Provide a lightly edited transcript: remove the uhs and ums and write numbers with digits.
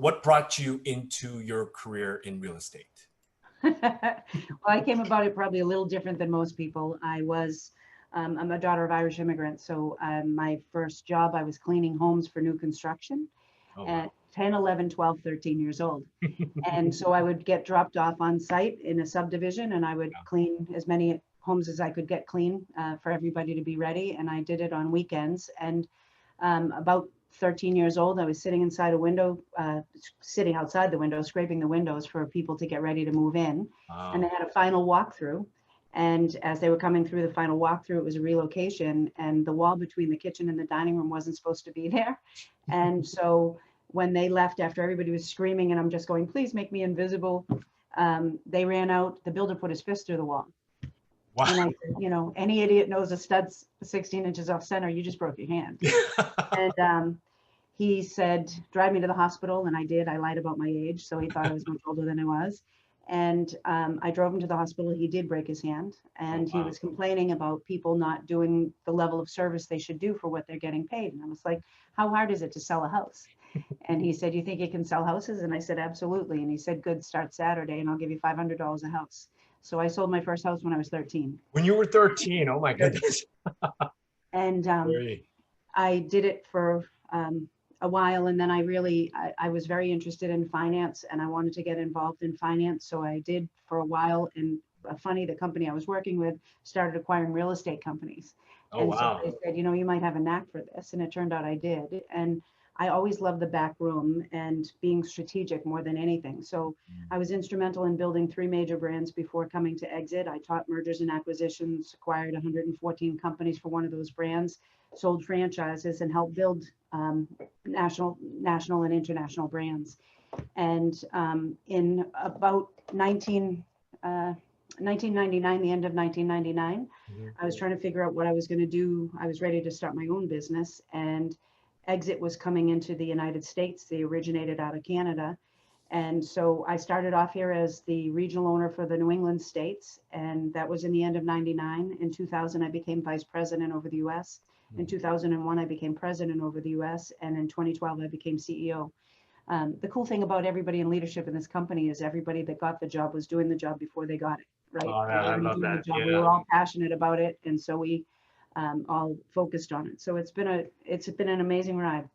what brought you into your career in real estate? Well, I came about it probably a little different than most people. I'm a daughter of Irish immigrants. So my first job, I was cleaning homes for new construction at 10, 11, 12, 13 years old. And so I would get dropped off on site in a subdivision, and I would clean as many homes as I could get clean for everybody to be ready. And I did it on weekends. And about 13 years old, I was sitting inside a window, sitting outside the window, scraping the windows for people to get ready to move in. Wow. And they had a final walkthrough. And as they were coming through the final walkthrough, it was a relocation, and the wall between the kitchen and the dining room wasn't supposed to be there. And so when they left, after everybody was screaming, and I'm just going, please make me invisible, they ran out. The builder put his fist through the wall. Wow. And I said, you know, any idiot knows a stud's 16 inches off center, you just broke your hand. And he said, drive me to the hospital. And I did. I lied about my age, so he thought I was much older than I was. And I drove him to the hospital. He did break his hand, and he was complaining about people not doing the level of service they should do for what they're getting paid. And I was like, how hard is it to sell a house? And he said, you think you can sell houses? And I said, absolutely. And he said, good, start Saturday, and I'll give you $500 a house. So I sold my first house when I was 13. When you were 13, oh my goodness. And I did it for a while, and then I was very interested in finance, and I wanted to get involved in finance. So I did for a while, and funny, the company I was working with started acquiring real estate companies. Oh, and wow. So they said, you know, you might have a knack for this. And it turned out I did. And I always loved the back room and being strategic more than anything. So I was instrumental in building 3 major brands before coming to Exit. I taught mergers and acquisitions, acquired 114 companies for one of those brands, sold franchises, and helped build national and international brands. And in about 1999, the end of 1999, I was trying to figure out what I was going to do. I was ready to start my own business, and Exit was coming into the United States. They originated out of Canada. And so I started off here as the regional owner for the New England states. And that was in the end of 99. In 2000, I became vice president over the US. In 2001, I became president over the US. And in 2012, I became CEO. The cool thing about everybody in leadership in this company is everybody that got the job was doing the job before they got it, right? Oh, yeah, I love that. Yeah. We were all passionate about it. And so we all focused on it. So it's been an amazing ride.